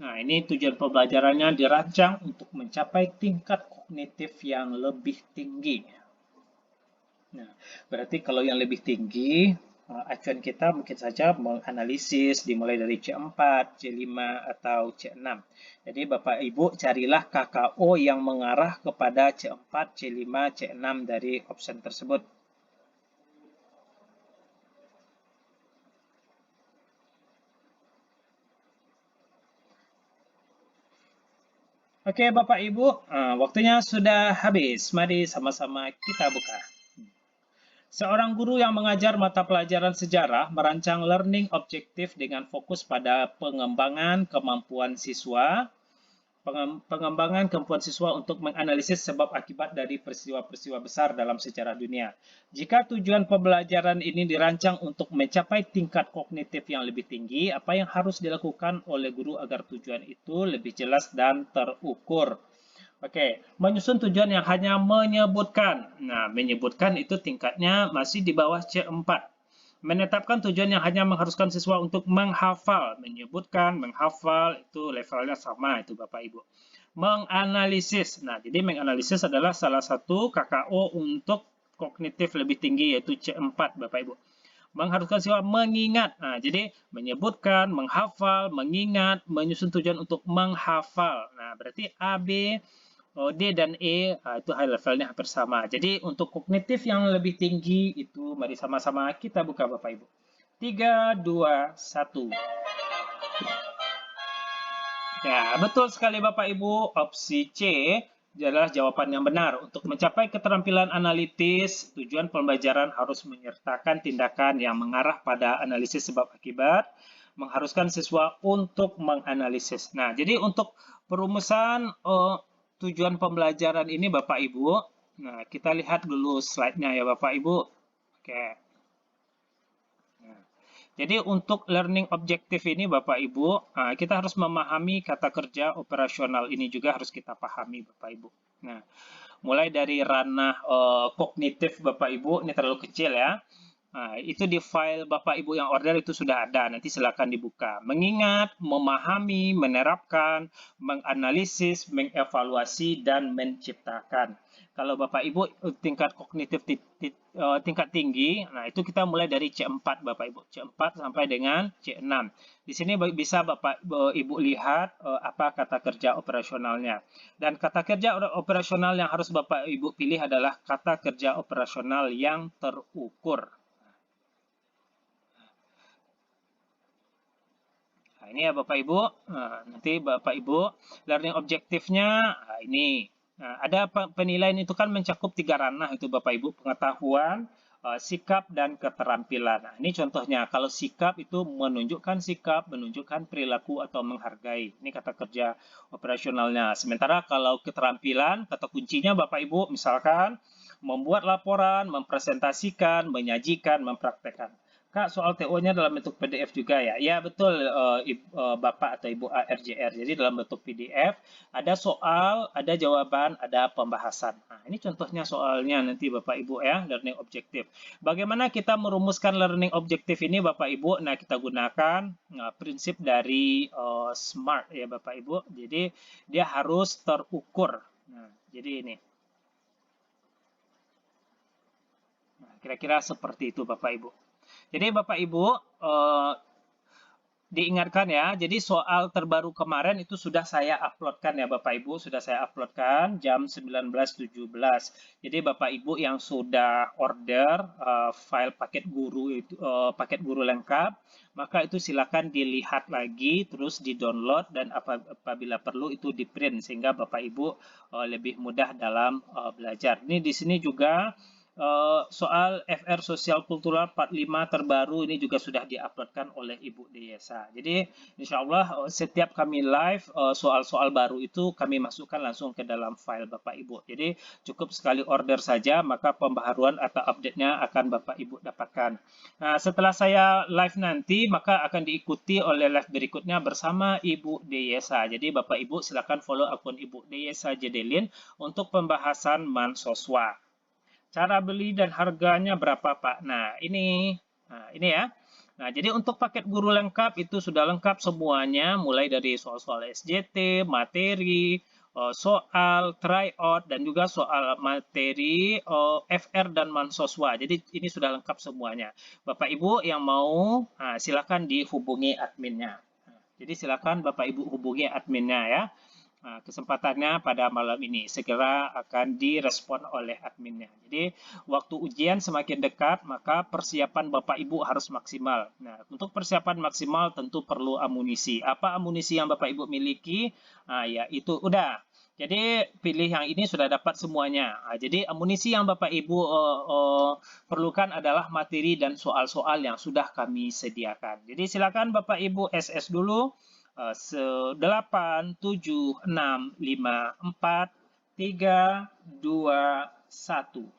Nah, ini tujuan pembelajarannya dirancang untuk mencapai tingkat kognitif yang lebih tinggi. Nah, berarti kalau yang lebih tinggi, acuan kita mungkin saja menganalisis dimulai dari C4, C5, atau C6. Jadi Bapak Ibu carilah KKO yang mengarah kepada C4, C5, C6 dari option tersebut. Oke Bapak Ibu, waktunya sudah habis. Mari sama-sama kita buka. Seorang guru yang mengajar mata pelajaran sejarah merancang learning objektif dengan fokus pada pengembangan kemampuan siswa, untuk menganalisis sebab akibat dari peristiwa-peristiwa besar dalam sejarah dunia. Jika tujuan pembelajaran ini dirancang untuk mencapai tingkat kognitif yang lebih tinggi, apa yang harus dilakukan oleh guru agar tujuan itu lebih jelas dan terukur? Oke, menyusun tujuan yang hanya menyebutkan. Nah, menyebutkan itu tingkatnya masih di bawah C4. Menetapkan tujuan yang hanya mengharuskan siswa untuk menghafal. Menyebutkan, menghafal, itu levelnya sama itu Bapak Ibu. Menganalisis. Nah, jadi menganalisis adalah salah satu KKO untuk kognitif lebih tinggi, yaitu C4 Bapak Ibu. Mengharuskan siswa mengingat. Nah, jadi menyebutkan, menghafal, mengingat, menyusun tujuan untuk menghafal. Nah, berarti A, B, D dan E itu high levelnya hampir sama. Jadi untuk kognitif yang lebih tinggi itu mari sama-sama kita buka Bapak Ibu. 3, 2, 1. Ya, betul sekali Bapak Ibu. Opsi C adalah jawaban yang benar. Untuk mencapai keterampilan analitis, tujuan pembelajaran harus menyertakan tindakan yang mengarah pada analisis sebab akibat, mengharuskan siswa untuk menganalisis. Nah, jadi untuk perumusan tujuan pembelajaran ini Bapak Ibu. Nah, kita lihat dulu slide-nya ya Bapak Ibu. Oke. Nah, jadi untuk learning objektif ini Bapak Ibu, kita harus memahami kata kerja operasional ini juga harus kita pahami Bapak Ibu. Nah, mulai dari ranah kognitif Bapak Ibu, ini terlalu kecil ya. Nah, itu di file Bapak Ibu yang order itu sudah ada, nanti silakan dibuka. Mengingat, memahami, menerapkan, menganalisis, mengevaluasi, dan menciptakan. Kalau Bapak Ibu tingkat kognitif tingkat tinggi, nah itu kita mulai dari C4 Bapak Ibu, C4 sampai dengan C6. Di sini bisa Bapak Ibu lihat apa kata kerja operasionalnya. Dan kata kerja operasional yang harus Bapak Ibu pilih adalah kata kerja operasional yang terukur. Nah, ini ya Bapak Ibu. Nah, nanti Bapak Ibu learning objektifnya ini. Nah, ada penilaian itu kan mencakup 3 ranah itu Bapak Ibu, pengetahuan, sikap, dan keterampilan. Nah, ini contohnya, kalau sikap itu menunjukkan sikap, menunjukkan perilaku atau menghargai. Ini kata kerja operasionalnya. Sementara kalau keterampilan, kata kuncinya Bapak Ibu, misalkan membuat laporan, mempresentasikan, menyajikan, mempraktekkan. Kak, soal TO-nya dalam bentuk PDF juga ya? Ya, betul Bapak atau Ibu ARJR. Jadi dalam bentuk PDF, ada soal, ada jawaban, ada pembahasan. Nah, ini contohnya soalnya nanti Bapak Ibu ya, learning objektif. Bagaimana kita merumuskan learning objektif ini Bapak Ibu? Nah, kita gunakan prinsip dari SMART ya Bapak Ibu. Jadi, dia harus terukur. Nah, jadi ini. Nah, kira-kira seperti itu Bapak Ibu. Jadi Bapak Ibu diingatkan ya, jadi soal terbaru kemarin itu sudah saya uploadkan ya Bapak Ibu, sudah saya uploadkan jam 19.17. Jadi Bapak Ibu yang sudah order file paket guru itu paket guru lengkap, maka itu silakan dilihat lagi, terus di-download dan apabila perlu itu di-print sehingga Bapak Ibu lebih mudah dalam belajar. Ini di sini juga soal FR Sosial Kultural 45 terbaru ini juga sudah diuploadkan oleh Ibu Desa. Jadi insya Allah setiap kami live soal-soal baru itu kami masukkan langsung ke dalam file Bapak Ibu. Jadi cukup sekali order saja maka pembaharuan atau update-nya akan Bapak Ibu dapatkan. Nah setelah saya live nanti maka akan diikuti oleh live berikutnya bersama Ibu Desa. Jadi Bapak Ibu silakan follow akun Ibu Desa Jedelin untuk pembahasan Mansoswa. Cara beli dan harganya berapa Pak? Nah ini ya. Nah, jadi untuk paket guru lengkap itu sudah lengkap semuanya, mulai dari soal-soal SJT, materi, soal tryout, dan juga soal materi FR dan Mansoswa. Jadi ini sudah lengkap semuanya. Bapak Ibu yang mau, silakan dihubungi adminnya. Jadi silakan Bapak Ibu hubungi adminnya ya. Nah, kesempatannya pada malam ini segera akan direspon oleh adminnya. Jadi waktu ujian semakin dekat, maka persiapan Bapak Ibu harus maksimal. Nah, untuk persiapan maksimal tentu perlu amunisi. Apa amunisi yang Bapak Ibu miliki? Nah, ya itu udah. Jadi pilih yang ini sudah dapat semuanya. Nah, jadi amunisi yang Bapak Ibu perlukan adalah materi dan soal-soal yang sudah kami sediakan. Jadi silakan Bapak Ibu SS dulu. 8, 7, 6, 5, 4, 3, 2, 1.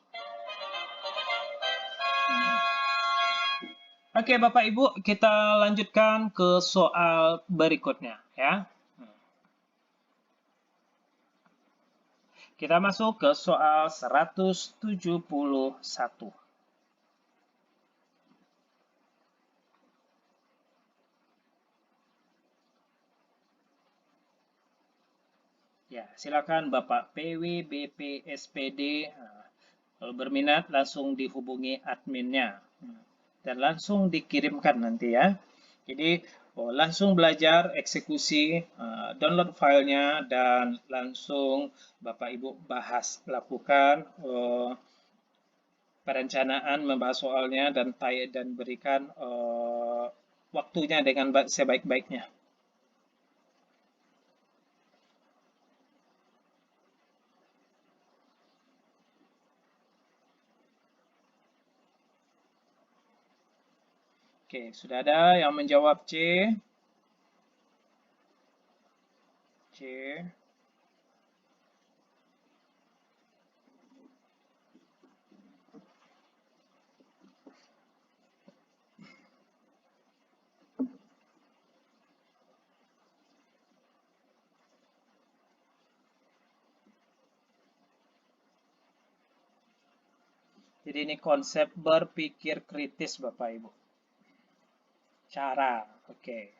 Oke, Bapak Ibu, kita lanjutkan ke soal berikutnya ya. Kita masuk ke soal 171. Ya, silakan Bapak PW, BP, SPD. Kalau berminat langsung dihubungi adminnya dan langsung dikirimkan nanti ya. Jadi langsung belajar eksekusi, download filenya dan langsung Bapak Ibu bahas, lakukan perencanaan membahas soalnya dan berikan waktunya dengan sebaik-baiknya. Oke, sudah ada yang menjawab C. C. Jadi ini konsep berpikir kritis Bapak Ibu. Cara, oke.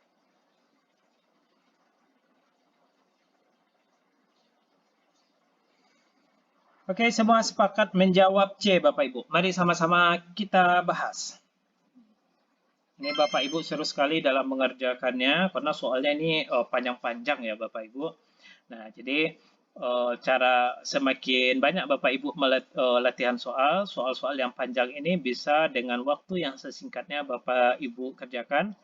Oke, semua sepakat menjawab C, Bapak Ibu. Mari sama-sama kita bahas. Ini Bapak Ibu seru sekali dalam mengerjakannya, karena soalnya ini panjang-panjang ya Bapak Ibu. Nah, jadi cara semakin banyak Bapak Ibu latihan soal-soal yang panjang ini bisa dengan waktu yang sesingkatnya Bapak Ibu kerjakan,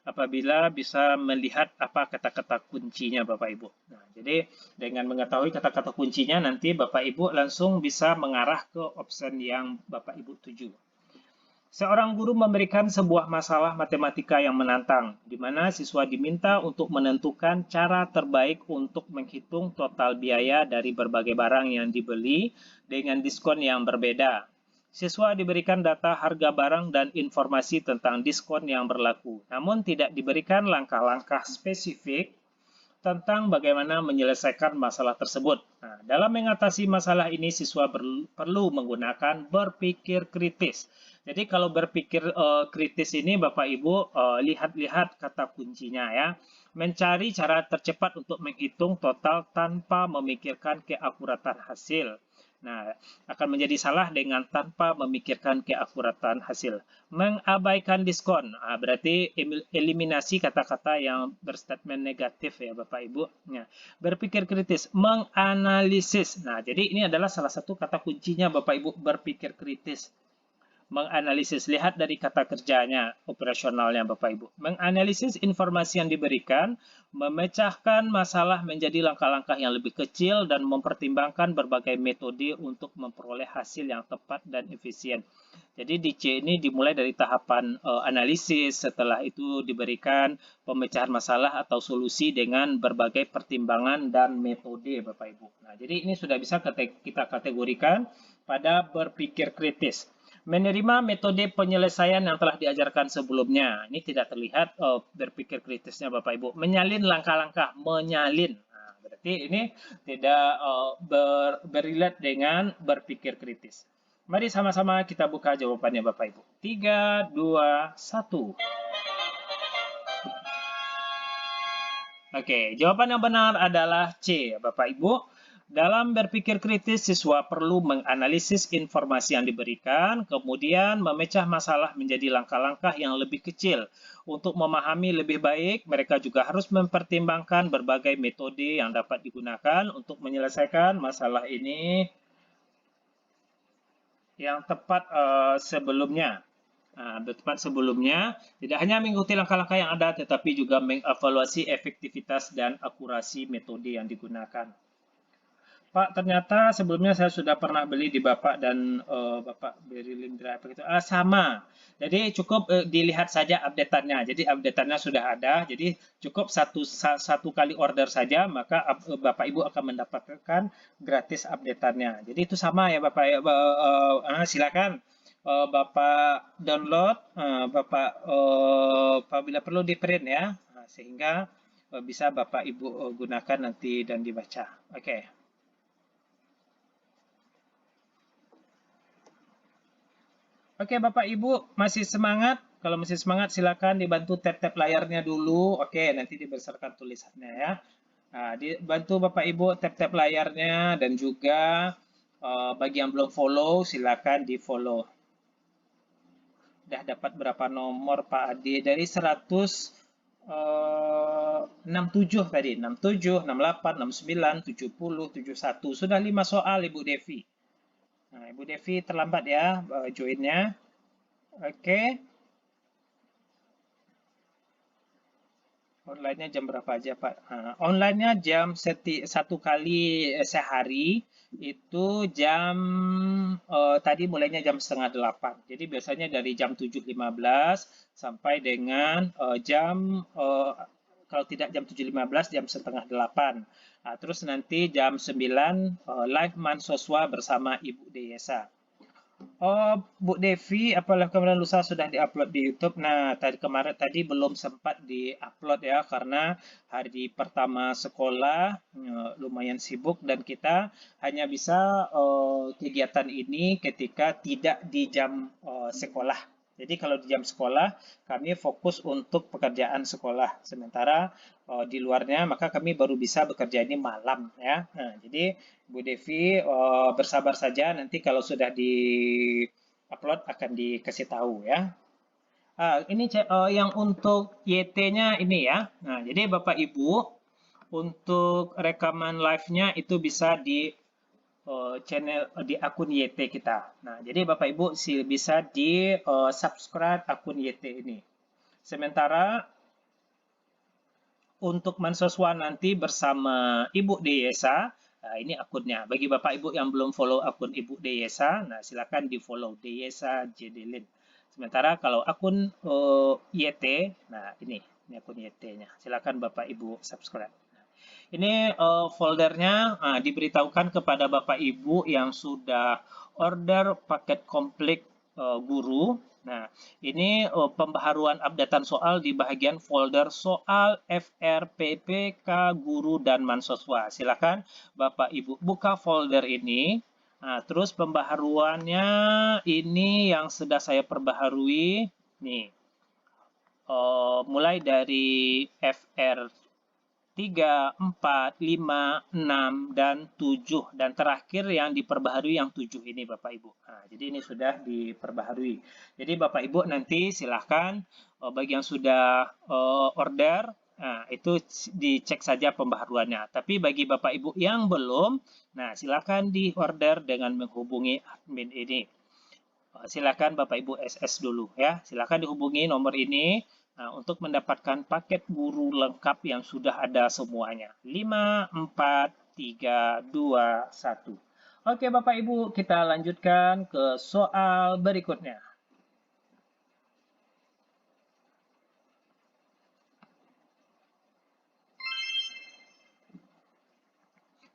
apabila bisa melihat apa kata-kata kuncinya Bapak Ibu. Nah, jadi dengan mengetahui kata-kata kuncinya nanti Bapak Ibu langsung bisa mengarah ke option yang Bapak Ibu tuju. Seorang guru memberikan sebuah masalah matematika yang menantang, di mana siswa diminta untuk menentukan cara terbaik untuk menghitung total biaya dari berbagai barang yang dibeli dengan diskon yang berbeda. Siswa diberikan data harga barang dan informasi tentang diskon yang berlaku, namun tidak diberikan langkah-langkah spesifik tentang bagaimana menyelesaikan masalah tersebut. Nah, dalam mengatasi masalah ini, siswa perlu menggunakan berpikir kritis. Jadi kalau berpikir kritis ini, Bapak Ibu lihat-lihat kata kuncinya ya. Mencari cara tercepat untuk menghitung total tanpa memikirkan keakuratan hasil. Nah, akan menjadi salah dengan tanpa memikirkan keakuratan hasil. Mengabaikan diskon, berarti eliminasi kata-kata yang berstatement negatif ya Bapak Ibu. Nah, berpikir kritis, menganalisis. Nah, jadi ini adalah salah satu kata kuncinya Bapak Ibu, berpikir kritis. Menganalisis, lihat dari kata kerjanya, operasionalnya Bapak Ibu. Menganalisis informasi yang diberikan, memecahkan masalah menjadi langkah-langkah yang lebih kecil, dan mempertimbangkan berbagai metode untuk memperoleh hasil yang tepat dan efisien. Jadi di C ini dimulai dari tahapan analisis, setelah itu diberikan pemecahan masalah atau solusi dengan berbagai pertimbangan dan metode Bapak Ibu. Nah, jadi ini sudah bisa kita kategorikan pada berpikir kritis. Menerima metode penyelesaian yang telah diajarkan sebelumnya. Ini tidak terlihat berpikir kritisnya Bapak Ibu. Menyalin langkah-langkah, menyalin. Nah, berarti ini tidak berrelate dengan berpikir kritis. Mari sama-sama kita buka jawabannya Bapak Ibu. 3, 2, 1. Oke, jawaban yang benar adalah C, Bapak Ibu. Dalam berpikir kritis, siswa perlu menganalisis informasi yang diberikan, kemudian memecah masalah menjadi langkah-langkah yang lebih kecil. Untuk memahami lebih baik, mereka juga harus mempertimbangkan berbagai metode yang dapat digunakan untuk menyelesaikan masalah ini yang tepat sebelumnya. Tepat sebelumnya, tidak hanya mengikuti langkah-langkah yang ada, tetapi juga mengevaluasi efektivitas dan akurasi metode yang digunakan. Pak, ternyata sebelumnya saya sudah pernah beli di Bapak dan Bapak beri Lindra begitu. Sama. Jadi cukup dilihat saja update-annya. Jadi update-annya sudah ada. Jadi cukup satu kali order saja, maka Bapak Ibu akan mendapatkan gratis update-annya. Jadi itu sama ya Bapak. Silakan Bapak download, Bapak apabila perlu di print ya, sehingga bisa Bapak Ibu gunakan nanti dan dibaca. Oke. Oke, Bapak Ibu, masih semangat? Kalau masih semangat, silakan dibantu tap-tap layarnya dulu. Oke, nanti dibesarkan tulisannya ya. Nah, dibantu Bapak Ibu tap-tap layarnya dan juga bagi yang belum follow, silakan di-follow. Udah dapat berapa nomor Pak Adi? Dari 167 tadi, 67, 68, 69, 70, 71. Sudah 5 soal Ibu Devi. Nah, Ibu Devi terlambat ya joinnya. Oke. Online-nya jam berapa aja, Pak? Online-nya jam satu kali sehari, itu jam, tadi mulainya jam setengah 8. Jadi biasanya dari jam 7.15 sampai dengan kalau tidak jam 7.15, jam setengah 8. Nah, terus nanti jam 9 live Mansoswa bersama Ibu Desa. Oh, Bu Devi, apakah kemarin lusa sudah diupload di YouTube? Nah, tadi belum sempat diupload ya karena hari pertama sekolah lumayan sibuk dan kita hanya bisa kegiatan ini ketika tidak di jam sekolah. Jadi kalau di jam sekolah kami fokus untuk pekerjaan sekolah, sementara di luarnya maka kami baru bisa bekerja ini malam ya. Nah, jadi Bu Devi bersabar saja, nanti kalau sudah di upload akan dikasih tahu ya. Ini yang untuk YT-nya ini ya. Nah, jadi Bapak Ibu untuk rekaman live-nya itu bisa di channel di akun YT kita. Nah, jadi Bapak Ibu bisa di subscribe akun YT ini. Sementara untuk Mansoswa nanti bersama Ibu Desa, nah ini akunnya. Bagi Bapak Ibu yang belum follow akun Ibu Desa, nah silakan di follow Desa Jedelin. Sementara kalau akun YT, nah ini akun YT-nya. Silakan Bapak Ibu subscribe. Ini foldernya diberitahukan kepada Bapak Ibu yang sudah order paket komplit guru. Nah, ini pembaharuan updatean soal di bagian folder soal FRPPK Guru dan Mansoswa. Silakan Bapak Ibu buka folder ini. Nah, terus pembaharuannya ini yang sudah saya perbaharui. Nih, mulai dari FR 3, 4, 5, 6, dan 7. Dan terakhir yang diperbaharui yang 7 ini Bapak Ibu. Nah, jadi ini sudah diperbaharui. Jadi Bapak Ibu nanti silahkan bagi yang sudah order, nah, itu dicek saja pembaharuannya. Tapi bagi Bapak Ibu yang belum, nah silahkan di order dengan menghubungi admin ini. Silakan Bapak Ibu SS dulu ya. Silakan dihubungi nomor ini untuk mendapatkan paket guru lengkap yang sudah ada semuanya. 5, 4, 3, 2, 1. Oke Bapak Ibu, kita lanjutkan ke soal berikutnya.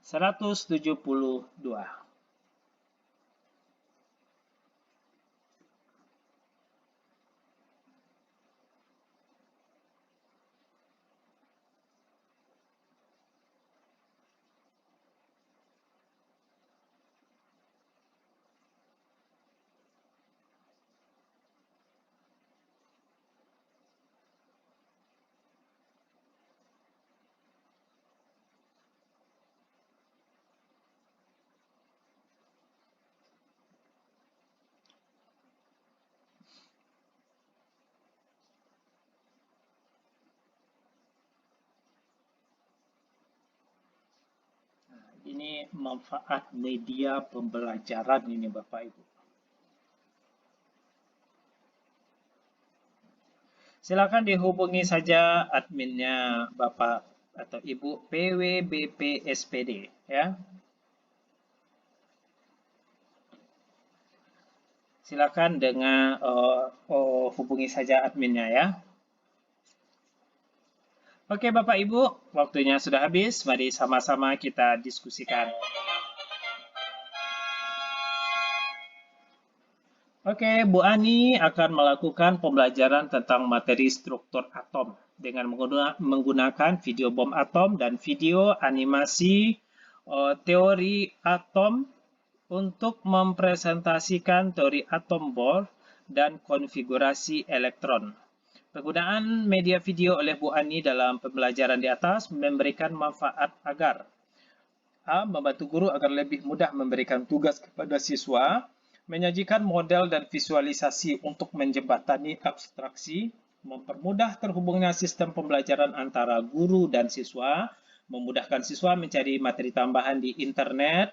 Seratus tujuh puluh dua. Ini manfaat media pembelajaran ini Bapak Ibu. Silakan dihubungi saja adminnya Bapak atau Ibu PWBP SPD ya. Silakan dengan hubungi saja adminnya ya. Oke Bapak Ibu, waktunya sudah habis. Mari sama-sama kita diskusikan. Oke, Bu Ani akan melakukan pembelajaran tentang materi struktur atom dengan menggunakan video bom atom dan video animasi teori atom untuk mempresentasikan teori atom Bohr dan konfigurasi elektron. Penggunaan media video oleh Bu Ani dalam pembelajaran di atas memberikan manfaat agar A. Membantu guru agar lebih mudah memberikan tugas kepada siswa, menyajikan model dan visualisasi untuk menjembatani abstraksi, mempermudah terhubungnya sistem pembelajaran antara guru dan siswa, memudahkan siswa mencari materi tambahan di internet,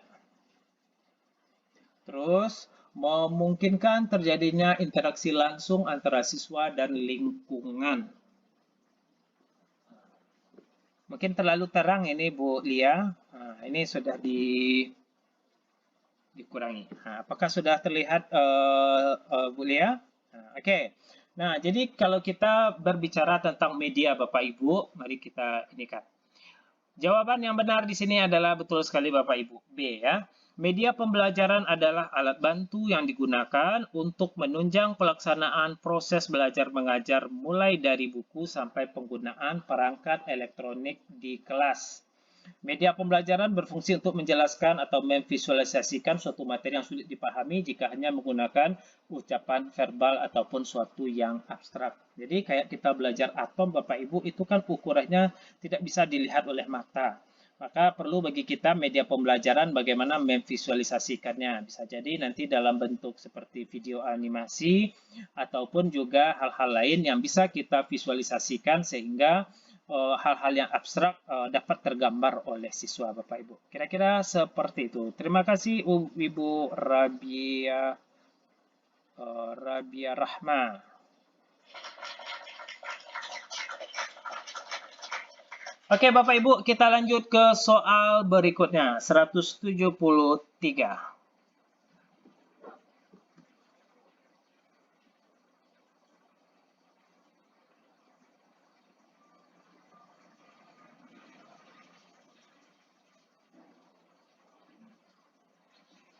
terus memungkinkan terjadinya interaksi langsung antara siswa dan lingkungan. Mungkin terlalu terang ini Bu Lia. Nah, ini sudah dikurangi. Nah, apakah sudah terlihat Bu Lia? Nah, Oke. Nah, jadi kalau kita berbicara tentang media Bapak Ibu, mari kita ini kan. Jawaban yang benar di sini adalah betul sekali Bapak Ibu. B ya. Media pembelajaran adalah alat bantu yang digunakan untuk menunjang pelaksanaan proses belajar mengajar mulai dari buku sampai penggunaan perangkat elektronik di kelas. Media pembelajaran berfungsi untuk menjelaskan atau memvisualisasikan suatu materi yang sulit dipahami jika hanya menggunakan ucapan verbal ataupun suatu yang abstrak. Jadi kayak kita belajar atom Bapak Ibu itu kan ukurannya tidak bisa dilihat oleh mata. Maka perlu bagi kita media pembelajaran bagaimana memvisualisasikannya. Bisa jadi nanti dalam bentuk seperti video animasi ataupun juga hal-hal lain yang bisa kita visualisasikan sehingga hal-hal yang abstrak dapat tergambar oleh siswa Bapak Ibu. Kira-kira seperti itu. Terima kasih Ibu Rabia Rahma. Oke Bapak Ibu, kita lanjut ke soal berikutnya, 173.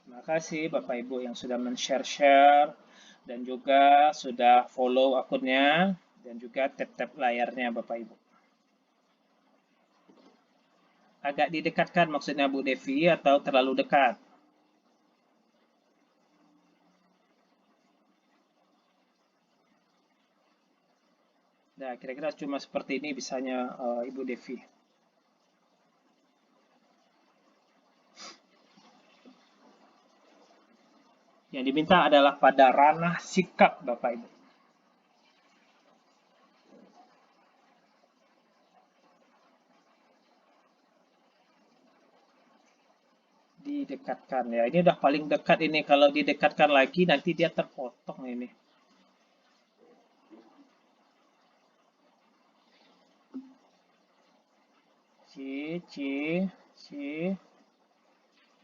Terima kasih Bapak Ibu yang sudah men-share dan juga sudah follow akunnya dan juga tap-tap layarnya Bapak Ibu. Agak didekatkan maksudnya Bu Devi atau terlalu dekat? Nah, kira-kira cuma seperti ini bisanya Ibu Devi. Yang diminta adalah pada ranah sikap Bapak Ibu. Didekatkan ya. Ini udah paling dekat ini. Kalau didekatkan lagi nanti dia terpotong ini. C.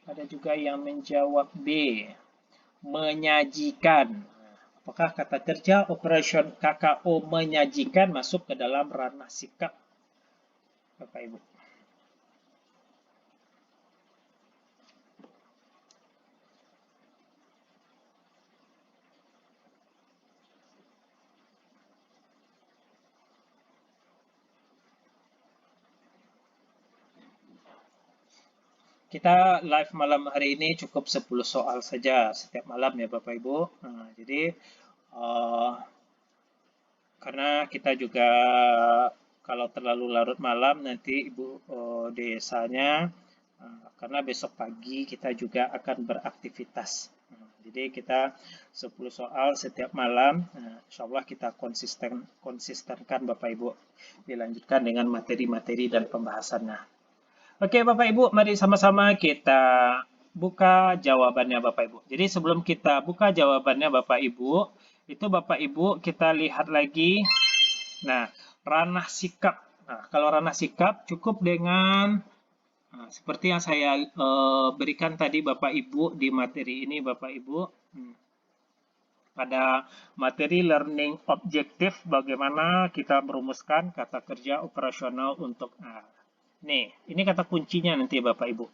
Ada juga yang menjawab B. Menyajikan. Apakah kata kerja operation KKO menyajikan masuk ke dalam ranah sikap Bapak Ibu? Kita live malam hari ini cukup 10 soal saja setiap malam ya Bapak Ibu. Nah, jadi karena kita juga kalau terlalu larut malam nanti Ibu desanya karena besok pagi kita juga akan beraktivitas. Jadi kita 10 soal setiap malam, insya Allah kita konsistenkan Bapak Ibu, dilanjutkan dengan materi-materi dan pembahasannya. Oke, Bapak Ibu, mari sama-sama kita buka jawabannya Bapak Ibu. Jadi sebelum kita buka jawabannya Bapak Ibu, itu Bapak Ibu kita lihat lagi. Nah, ranah sikap. Nah, kalau ranah sikap cukup dengan seperti yang saya berikan tadi Bapak Ibu di materi ini Bapak Ibu. Pada materi learning objektif bagaimana kita merumuskan kata kerja operasional untuk nih, ini kata kuncinya nanti Bapak Ibu.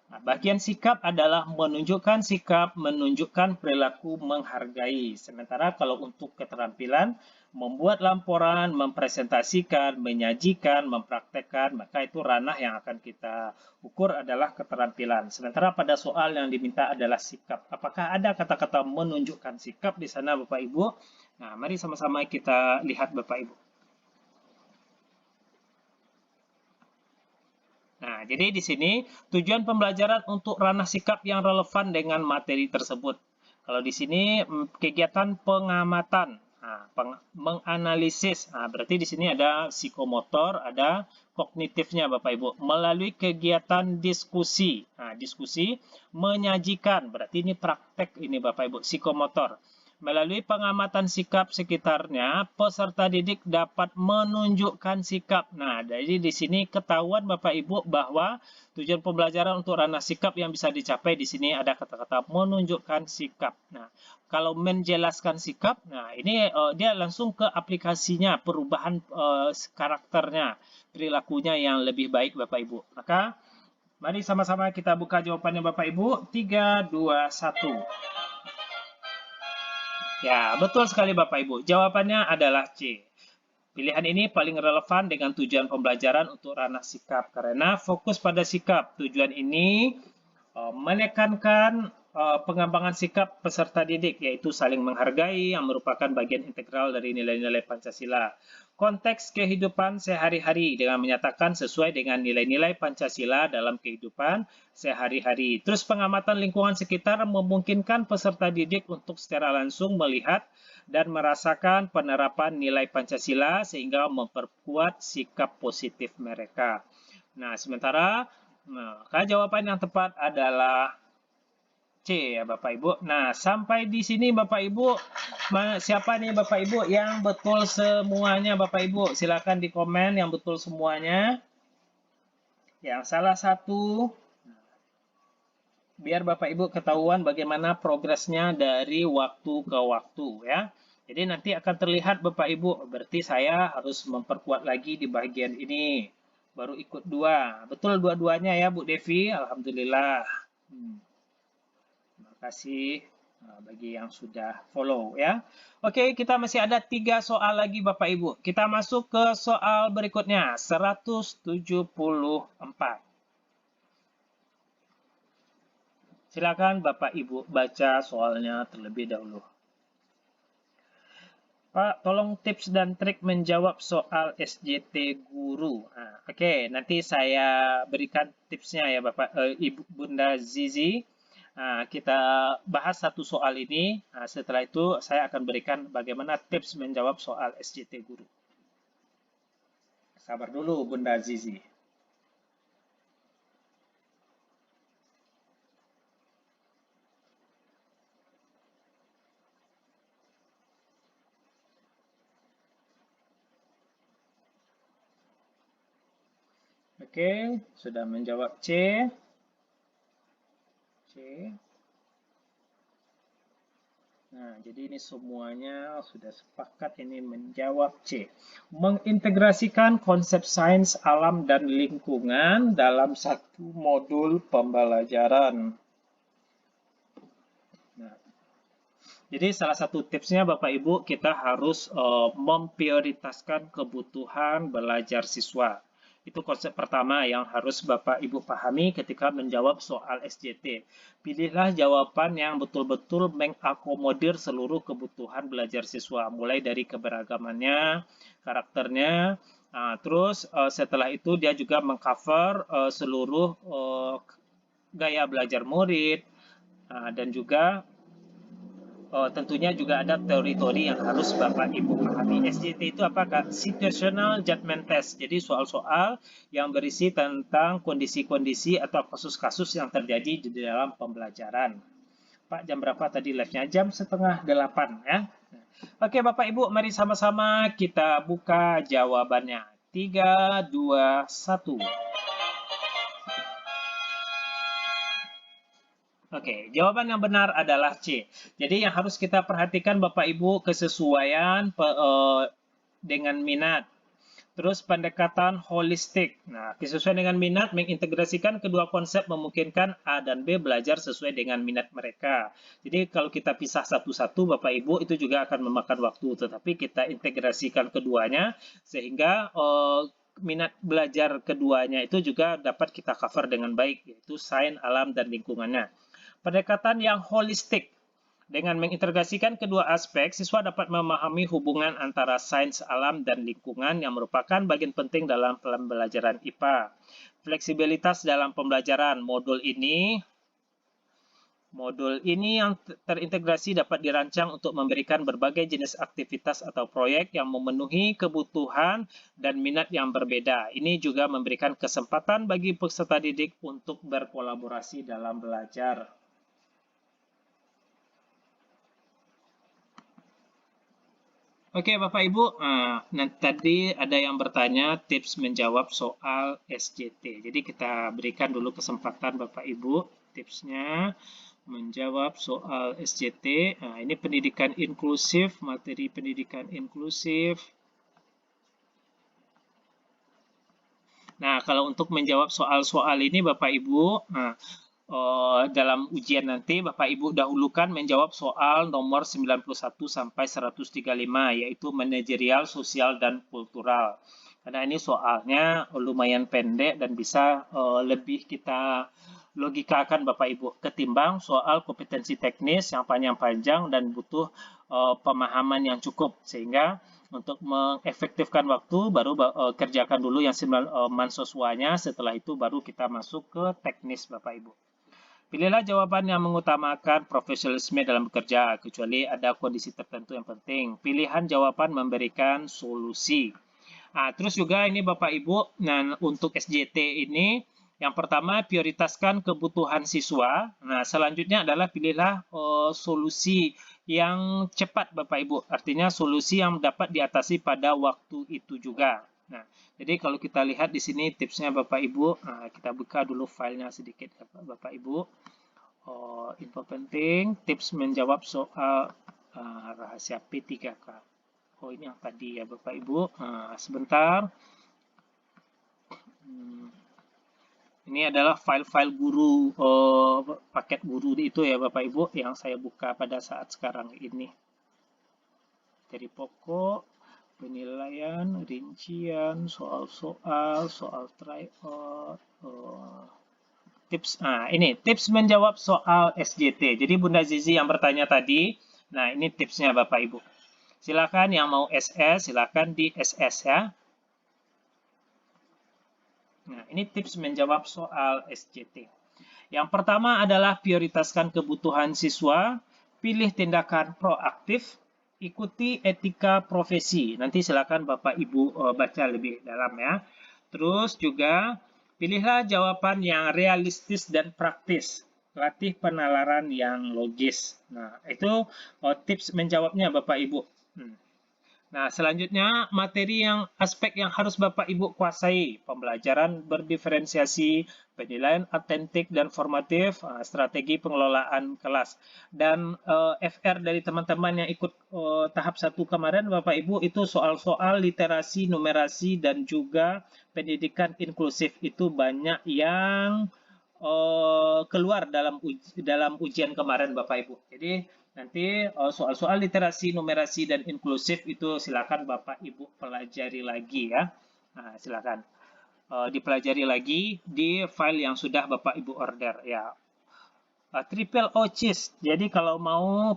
Nah, bagian sikap adalah menunjukkan sikap, menunjukkan perilaku menghargai. Sementara kalau untuk keterampilan, membuat laporan, mempresentasikan, menyajikan, mempraktekkan, maka itu ranah yang akan kita ukur adalah keterampilan. Sementara pada soal yang diminta adalah sikap. Apakah ada kata-kata menunjukkan sikap di sana Bapak Ibu? Nah, mari sama-sama kita lihat Bapak Ibu. Nah, jadi di sini tujuan pembelajaran untuk ranah sikap yang relevan dengan materi tersebut. Kalau di sini kegiatan pengamatan, menganalisis. Nah, berarti di sini ada psikomotor, ada kognitifnya Bapak Ibu. Melalui kegiatan diskusi. Nah, diskusi menyajikan, berarti ini praktek ini Bapak Ibu, psikomotor. Melalui pengamatan sikap sekitarnya, peserta didik dapat menunjukkan sikap. Nah, jadi di sini ketahuan Bapak Ibu bahwa tujuan pembelajaran untuk ranah sikap yang bisa dicapai di sini ada kata-kata menunjukkan sikap. Nah, kalau menjelaskan sikap, nah ini dia langsung ke aplikasinya, perubahan karakternya, perilakunya yang lebih baik Bapak Ibu. Maka mari sama-sama kita buka jawabannya Bapak Ibu. 3, 2, 1. Ya, betul sekali Bapak Ibu. Jawabannya adalah C. Pilihan ini paling relevan dengan tujuan pembelajaran untuk ranah sikap karena fokus pada sikap. Tujuan ini menekankan pengembangan sikap peserta didik, yaitu saling menghargai yang merupakan bagian integral dari nilai-nilai Pancasila. Konteks kehidupan sehari-hari dengan menyatakan sesuai dengan nilai-nilai Pancasila dalam kehidupan sehari-hari. Terus pengamatan lingkungan sekitar memungkinkan peserta didik untuk secara langsung melihat dan merasakan penerapan nilai Pancasila sehingga memperkuat sikap positif mereka. Nah, sementara jawaban yang tepat adalah C ya Bapak Ibu. Nah, sampai di sini Bapak Ibu, siapa nih Bapak Ibu yang betul semuanya Bapak Ibu? Silakan di komen yang betul semuanya. Yang salah satu, biar Bapak Ibu ketahuan bagaimana progresnya dari waktu ke waktu ya. Jadi nanti akan terlihat Bapak Ibu, berarti saya harus memperkuat lagi di bagian ini. Baru ikut 2. Betul dua-duanya ya Bu Devi, Alhamdulillah. Terima kasih bagi yang sudah follow ya. Oke, kita masih ada 3 soal lagi Bapak Ibu. Kita masuk ke soal berikutnya, 174. Silakan Bapak Ibu baca soalnya terlebih dahulu. Pak, tolong tips dan trik menjawab soal SJT guru. Nah, Oke, nanti saya berikan tipsnya ya Bapak, Ibu Bunda Zizi. Nah, kita bahas satu soal ini. Nah, setelah itu saya akan berikan bagaimana tips menjawab soal SJT guru. Sabar dulu Bunda Zizi. Oke, sudah menjawab C. Nah, jadi ini semuanya sudah sepakat ini menjawab C. Mengintegrasikan konsep sains alam dan lingkungan dalam satu modul pembelajaran. Nah, jadi salah satu tipsnya Bapak Ibu, kita harus memprioritaskan kebutuhan belajar siswa. Itu konsep pertama yang harus Bapak Ibu pahami ketika menjawab soal SJT. Pilihlah jawaban yang betul-betul mengakomodir seluruh kebutuhan belajar siswa, mulai dari keberagamannya, karakternya, terus setelah itu dia juga mengcover seluruh gaya belajar murid, dan juga tentunya juga ada teori-teori yang harus Bapak Ibu pahami. SJT itu apa, Kak? Situational Judgment Test. Jadi soal-soal yang berisi tentang kondisi-kondisi atau kasus-kasus yang terjadi di dalam pembelajaran. Pak, jam berapa tadi live-nya? Jam 7:30 ya. Oke, Bapak Ibu, mari sama-sama kita buka jawabannya. 3, 2, 1. Oke, jawaban yang benar adalah C. Jadi yang harus kita perhatikan Bapak Ibu kesesuaian dengan minat. Terus pendekatan holistik. Nah, kesesuaian dengan minat mengintegrasikan kedua konsep memungkinkan A dan B belajar sesuai dengan minat mereka. Jadi kalau kita pisah satu-satu Bapak Ibu itu juga akan memakan waktu, tetapi kita integrasikan keduanya sehingga minat belajar keduanya itu juga dapat kita cover dengan baik, yaitu sains, alam, dan lingkungannya. Pendekatan yang holistik. Dengan mengintegrasikan kedua aspek, siswa dapat memahami hubungan antara sains alam dan lingkungan yang merupakan bagian penting dalam pembelajaran IPA. Fleksibilitas dalam pembelajaran. Modul ini yang terintegrasi dapat dirancang untuk memberikan berbagai jenis aktivitas atau proyek yang memenuhi kebutuhan dan minat yang berbeda. Ini juga memberikan kesempatan bagi peserta didik untuk berkolaborasi dalam belajar. Oke, Bapak Ibu, tadi ada yang bertanya tips menjawab soal SJT. Jadi kita berikan dulu kesempatan Bapak Ibu tipsnya menjawab soal SJT. Nah, ini pendidikan inklusif, materi pendidikan inklusif. Nah, kalau untuk menjawab soal-soal ini Bapak Ibu, dalam ujian nanti Bapak Ibu dahulukan menjawab soal nomor 91 sampai 135 yaitu manajerial, sosial, dan kultural. Karena ini soalnya lumayan pendek dan bisa lebih kita logikakan Bapak Ibu ketimbang soal kompetensi teknis yang panjang-panjang dan butuh pemahaman yang cukup, sehingga untuk mengefektifkan waktu baru kerjakan dulu yang 9 mahasiswanya, setelah itu baru kita masuk ke teknis Bapak Ibu. Pilihlah jawaban yang mengutamakan profesionalisme dalam bekerja, kecuali ada kondisi tertentu yang penting. Pilihan jawaban memberikan solusi. Nah, terus juga ini Bapak Ibu, nah untuk SJT ini, yang pertama prioritaskan kebutuhan siswa. Nah, selanjutnya adalah pilihlah solusi yang cepat Bapak Ibu. Artinya solusi yang dapat diatasi pada waktu itu juga. Nah, jadi kalau kita lihat di sini tipsnya Bapak Ibu, kita buka dulu filenya sedikit Bapak Ibu. Info penting, tips menjawab soal rahasia P3K. Oh, ini yang tadi ya Bapak Ibu. Sebentar. Ini adalah file-file guru, paket guru itu ya Bapak Ibu yang saya buka pada saat sekarang ini. Dari pokok, penilaian, rincian, soal-soal, soal tryout, tips. Ini tips menjawab soal SJT. Jadi Bunda Zizi yang bertanya tadi, nah ini tipsnya Bapak Ibu. Silakan yang mau SS, silakan di SS ya. Nah, ini tips menjawab soal SJT. Yang pertama adalah prioritaskan kebutuhan siswa, pilih tindakan proaktif, ikuti etika profesi. Nanti silakan Bapak Ibu baca lebih dalam ya. Terus juga pilihlah jawaban yang realistis dan praktis. Latih penalaran yang logis. Nah, itu tips menjawabnya Bapak Ibu. Nah, selanjutnya materi aspek yang harus Bapak Ibu kuasai. Pembelajaran berdiferensiasi, penilaian autentik dan formatif, strategi pengelolaan kelas. Dan FR dari teman-teman yang ikut tahap 1 kemarin Bapak Ibu itu soal-soal literasi, numerasi, dan juga pendidikan inklusif itu banyak yang keluar dalam ujian kemarin Bapak Ibu. Jadi nanti soal-soal literasi, numerasi, dan inklusif itu silakan Bapak Ibu pelajari lagi ya. Nah, silakan dipelajari lagi di file yang sudah Bapak Ibu order ya. Triple OCIS. Jadi kalau mau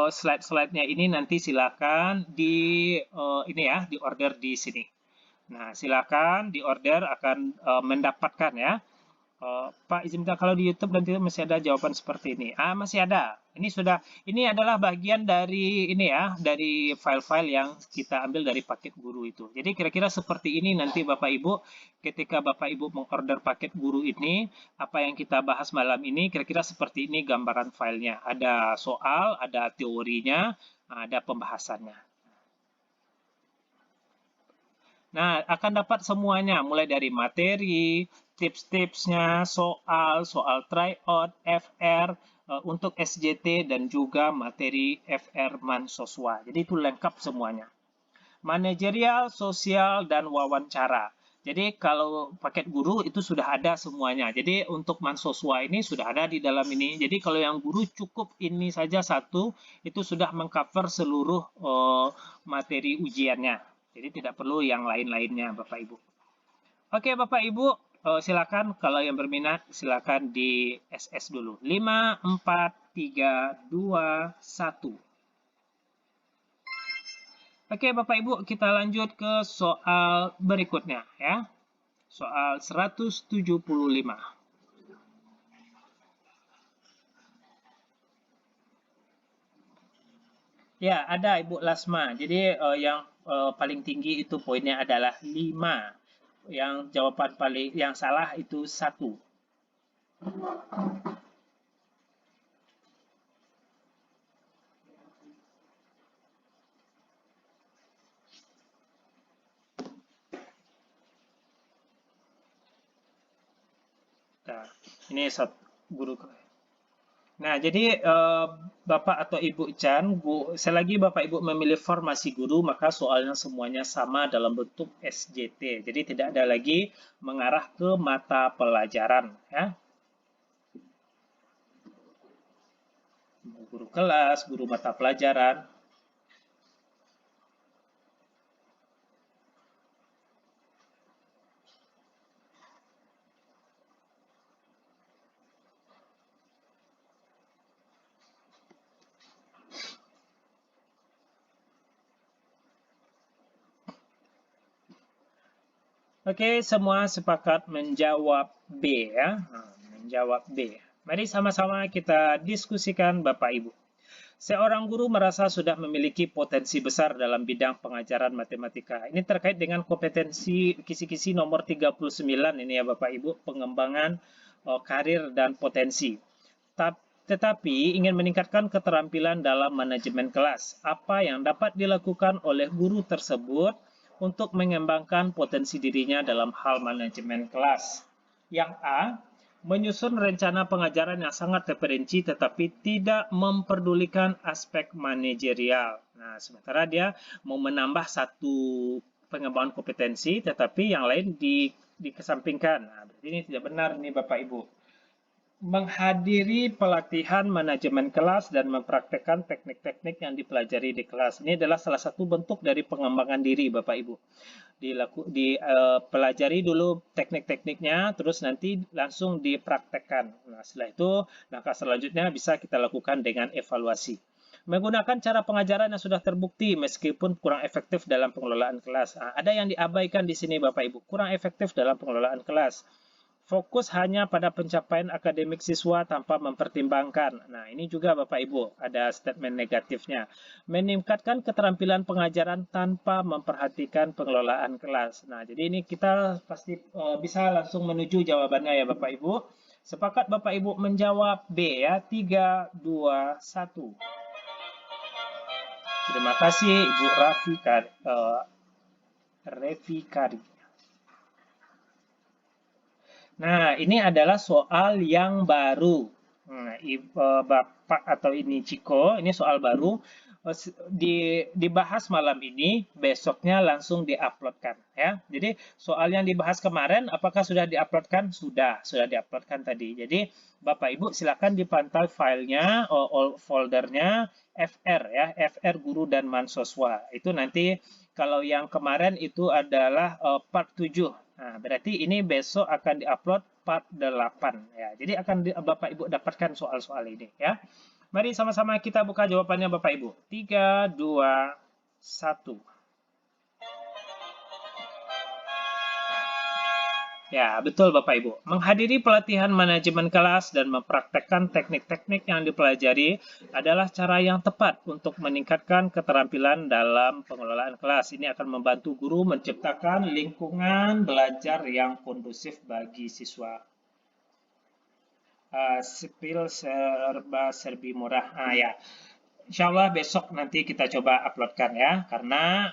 slide-slide-nya ini nanti silakan ini ya, di order di sini. Nah, silakan di order akan mendapatkan ya. Pak izin minta, kalau di YouTube nanti masih ada jawaban seperti ini. Masih ada. Ini adalah bagian dari ini ya, dari file-file yang kita ambil dari paket guru itu. Jadi kira-kira seperti ini nanti Bapak Ibu, ketika Bapak Ibu mengorder paket guru ini, apa yang kita bahas malam ini, kira-kira seperti ini gambaran filenya. Ada soal, ada teorinya, ada pembahasannya. Nah, akan dapat semuanya, mulai dari materi, tips-tipsnya, soal tryout, FR, untuk SJT, dan juga materi FR Mansoswa. Jadi itu lengkap semuanya. Manajerial, sosial, dan wawancara. Jadi kalau paket guru itu sudah ada semuanya. Jadi untuk Mansoswa ini sudah ada di dalam ini. Jadi kalau yang guru cukup ini saja satu, itu sudah mengcover seluruh materi ujiannya. Jadi tidak perlu yang lain-lainnya Bapak Ibu. Oke Bapak Ibu, silakan kalau yang berminat silakan di SS dulu. 5, 4, 3, 2, 1. Oke Bapak Ibu, kita lanjut ke soal berikutnya ya. Soal 175. Ya, ada Ibu Lasma. Jadi yang paling tinggi itu poinnya adalah 5. Yang jawaban yang salah itu 1. Nah, ini guru. Nah, jadi Bapak atau Ibu Chan, selagi Bapak Ibu memilih formasi guru, maka soalnya semuanya sama dalam bentuk SJT. Jadi tidak ada lagi mengarah ke mata pelajaran. Ya. Guru kelas, guru mata pelajaran. Oke, semua sepakat menjawab B ya. Menjawab B. Mari sama-sama kita diskusikan Bapak Ibu. Seorang guru merasa sudah memiliki potensi besar dalam bidang pengajaran matematika. Ini terkait dengan kompetensi kisi-kisi nomor 39 ini ya Bapak Ibu, pengembangan karir dan potensi. Tetapi ingin meningkatkan keterampilan dalam manajemen kelas. Apa yang dapat dilakukan oleh guru tersebut untuk mengembangkan potensi dirinya dalam hal manajemen kelas? Yang A, menyusun rencana pengajaran yang sangat terperinci tetapi tidak memperdulikan aspek manajerial. Nah, sementara dia mau menambah satu pengembangan kompetensi tetapi yang lain dikesampingkan. Nah, berarti ini tidak benar nih Bapak Ibu. Menghadiri pelatihan manajemen kelas dan mempraktekkan teknik-teknik yang dipelajari di kelas. Ini adalah salah satu bentuk dari pengembangan diri Bapak Ibu. Dipelajari dulu teknik-tekniknya, terus nanti langsung dipraktekkan. Nah, setelah itu langkah selanjutnya bisa kita lakukan dengan evaluasi. Menggunakan cara pengajaran yang sudah terbukti meskipun kurang efektif dalam pengelolaan kelas. Nah, ada yang diabaikan di sini Bapak Ibu, kurang efektif dalam pengelolaan kelas. Fokus hanya pada pencapaian akademik siswa tanpa mempertimbangkan. Nah, ini juga Bapak Ibu, ada statement negatifnya. Meningkatkan keterampilan pengajaran tanpa memperhatikan pengelolaan kelas. Nah, jadi ini kita pasti bisa langsung menuju jawabannya ya Bapak Ibu. Sepakat Bapak Ibu menjawab B ya, 3, 2, 1. Terima kasih Ibu Revi Kari. Nah, ini adalah soal yang baru. Nah, Bapak atau ini Ciko, ini soal baru. Dibahas malam ini, besoknya langsung diuploadkan. Ya. Jadi, soal yang dibahas kemarin, apakah sudah diuploadkan? Sudah diuploadkan tadi. Jadi, Bapak Ibu silakan dipantau filenya, foldernya FR ya, FR Guru dan Mansoswa. Itu nanti kalau yang kemarin itu adalah part 7. Nah, berarti ini besok akan diupload part 8 ya. Jadi akan Bapak Ibu dapatkan soal-soal ini ya. Mari sama-sama kita buka jawabannya Bapak Ibu. 3, 2, 1. Ya, betul Bapak Ibu. Menghadiri pelatihan manajemen kelas dan mempraktekkan teknik-teknik yang dipelajari adalah cara yang tepat untuk meningkatkan keterampilan dalam pengelolaan kelas. Ini akan membantu guru menciptakan lingkungan belajar yang kondusif bagi siswa. Sipil serba serbi murah. Ya, Insya Allah besok nanti kita coba uploadkan ya, karena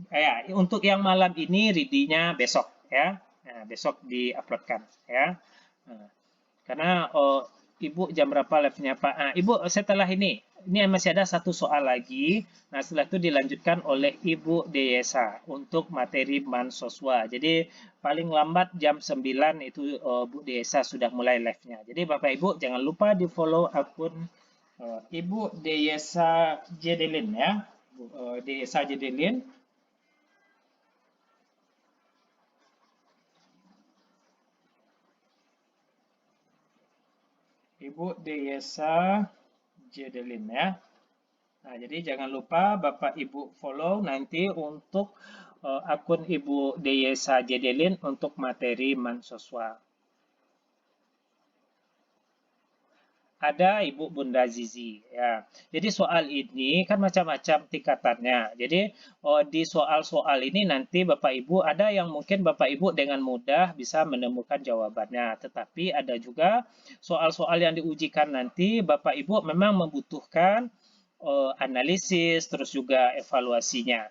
ya untuk yang malam ini ready-nya besok ya. Nah, besok diuploadkan ya. Nah, karena Ibu jam berapa live-nya Pak? Ibu setelah ini masih ada satu soal lagi. Nah setelah itu dilanjutkan oleh Ibu Desa untuk materi Mansoswa. Jadi paling lambat jam 9 itu Bu Desa sudah mulai live-nya. Jadi Bapak Ibu jangan lupa di follow akun Ibu Desa Jedelin ya. Desa Jedelin. Ibu Desa Jedelin ya. Nah, jadi jangan lupa Bapak Ibu follow nanti untuk akun Ibu Desa Jedelin untuk materi Mansoswa. Ada Ibu Bunda Zizi ya. Jadi soal ini kan macam-macam tingkatannya. Jadi di soal-soal ini nanti Bapak Ibu ada yang mungkin Bapak Ibu dengan mudah bisa menemukan jawabannya. Tetapi ada juga soal-soal yang diujikan nanti Bapak Ibu memang membutuhkan analisis terus juga evaluasinya.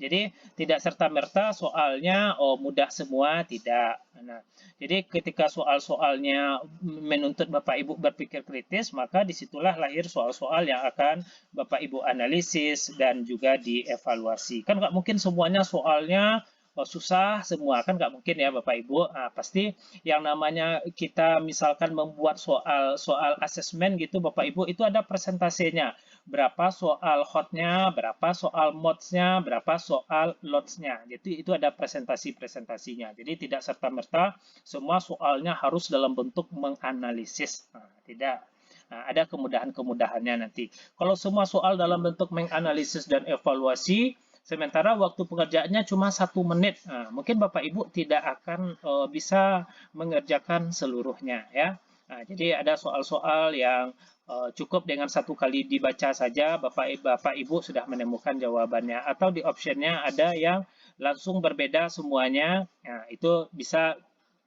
Jadi tidak serta-merta soalnya mudah semua, tidak. Nah, jadi ketika soal-soalnya menuntut Bapak Ibu berpikir kritis, maka disitulah lahir soal-soal yang akan Bapak Ibu analisis dan juga dievaluasi. Kan nggak mungkin semuanya soalnya susah semua, kan nggak mungkin ya Bapak Ibu. Pasti yang namanya kita misalkan membuat soal asesmen gitu Bapak Ibu, itu ada persentasenya. Berapa soal hotnya, berapa soal mods-nya, berapa soal loads-nya. Jadi itu ada presentasi-presentasinya. Jadi tidak serta-merta semua soalnya harus dalam bentuk menganalisis. Tidak. Nah, ada kemudahan-kemudahannya nanti. Kalau semua soal dalam bentuk menganalisis dan evaluasi, sementara waktu pengerjaannya cuma 1 menit, mungkin Bapak Ibu tidak akan bisa mengerjakan seluruhnya ya. Nah, jadi ada soal-soal yang cukup dengan 1 kali dibaca saja Bapak Ibu sudah menemukan jawabannya, atau di optionnya ada yang langsung berbeda semuanya. Nah, itu bisa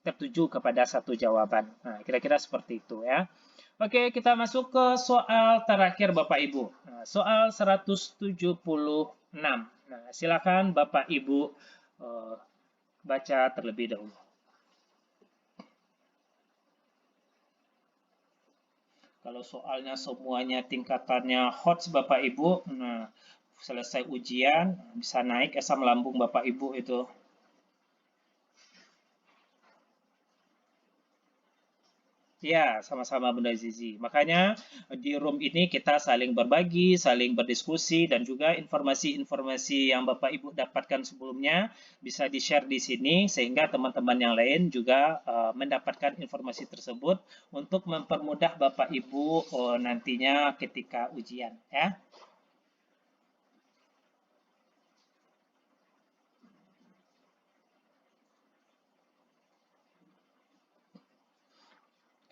tertuju kepada satu jawaban. Nah, kira-kira seperti itu ya. Oke, kita masuk ke soal terakhir Bapak Ibu. Nah, soal 176. Nah, silakan Bapak Ibu baca terlebih dahulu. Kalau soalnya semuanya tingkatannya hot Bapak Ibu, nah selesai ujian bisa naik asam lambung Bapak Ibu itu. Ya, sama-sama Bunda Zizi. Makanya di room ini kita saling berbagi, saling berdiskusi, dan juga informasi-informasi yang Bapak Ibu dapatkan sebelumnya bisa di-share di sini, sehingga teman-teman yang lain juga mendapatkan informasi tersebut untuk mempermudah Bapak Ibu nantinya ketika ujian. Ya.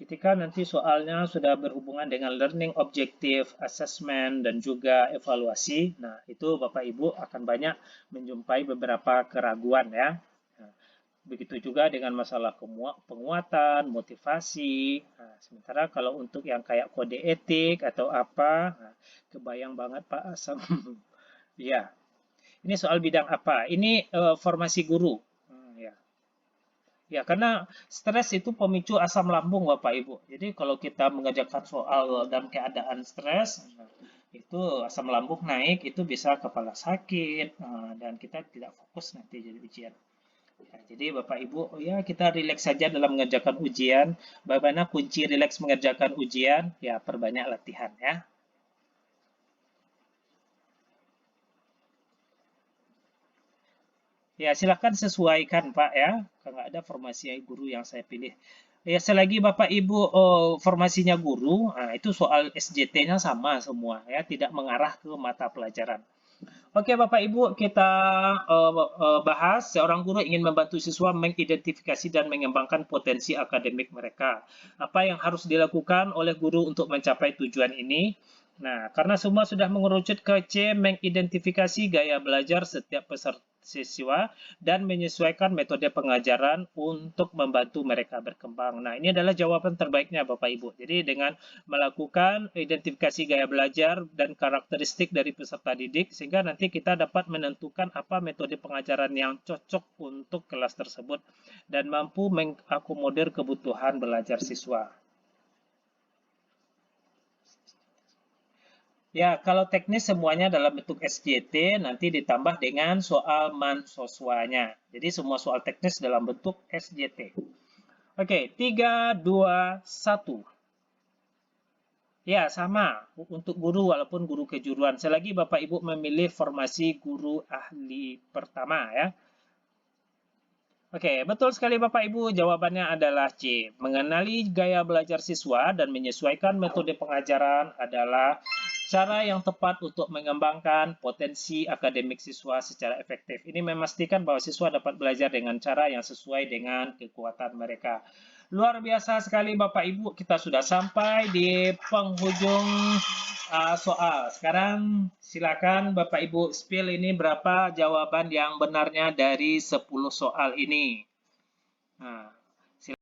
Ketika nanti soalnya sudah berhubungan dengan learning objective, assessment, dan juga evaluasi, nah itu Bapak Ibu akan banyak menjumpai beberapa keraguan ya. Nah, begitu juga dengan masalah penguatan, motivasi. Nah, sementara kalau untuk yang kayak kode etik atau apa, nah, kebayang banget Pak Asam. Ya, ini soal bidang apa? Ini formasi guru. Ya. Ya, karena stres itu pemicu asam lambung, Bapak Ibu. Jadi kalau kita mengerjakan soal dalam keadaan stres, itu asam lambung naik, itu bisa kepala sakit, dan kita tidak fokus nanti jadi ujian. Ya, jadi Bapak Ibu, ya kita rileks saja dalam mengerjakan ujian. Bagaimana kunci rileks mengerjakan ujian? Ya, perbanyak latihan ya. Ya, silakan sesuaikan Pak ya. Kalau nggak ada formasi guru yang saya pilih. Ya, selagi Bapak Ibu formasinya guru, nah, itu soal SJT-nya sama semua ya, tidak mengarah ke mata pelajaran. Oke, Bapak Ibu, kita bahas seorang guru ingin membantu siswa mengidentifikasi dan mengembangkan potensi akademik mereka. Apa yang harus dilakukan oleh guru untuk mencapai tujuan ini? Nah, karena semua sudah mengerucut ke C, mengidentifikasi gaya belajar setiap peserta siswa dan menyesuaikan metode pengajaran untuk membantu mereka berkembang. Nah, ini adalah jawaban terbaiknya Bapak Ibu. Jadi dengan melakukan identifikasi gaya belajar dan karakteristik dari peserta didik sehingga nanti kita dapat menentukan apa metode pengajaran yang cocok untuk kelas tersebut dan mampu mengakomodir kebutuhan belajar siswa. Ya, kalau teknis semuanya dalam bentuk SJT, nanti ditambah dengan soal mansoswanya. Jadi semua soal teknis dalam bentuk SJT. Oke, 3, 2, 1. Ya, sama untuk guru walaupun guru kejuruan. Selagi Bapak Ibu memilih formasi guru ahli pertama ya. Oke, betul sekali Bapak Ibu. Jawabannya adalah C. Mengenali gaya belajar siswa dan menyesuaikan metode pengajaran adalah cara yang tepat untuk mengembangkan potensi akademik siswa secara efektif. Ini memastikan bahwa siswa dapat belajar dengan cara yang sesuai dengan kekuatan mereka. Luar biasa sekali Bapak Ibu, kita sudah sampai di penghujung soal. Sekarang silakan Bapak Ibu spill ini berapa jawaban yang benarnya dari 10 soal ini. Nah,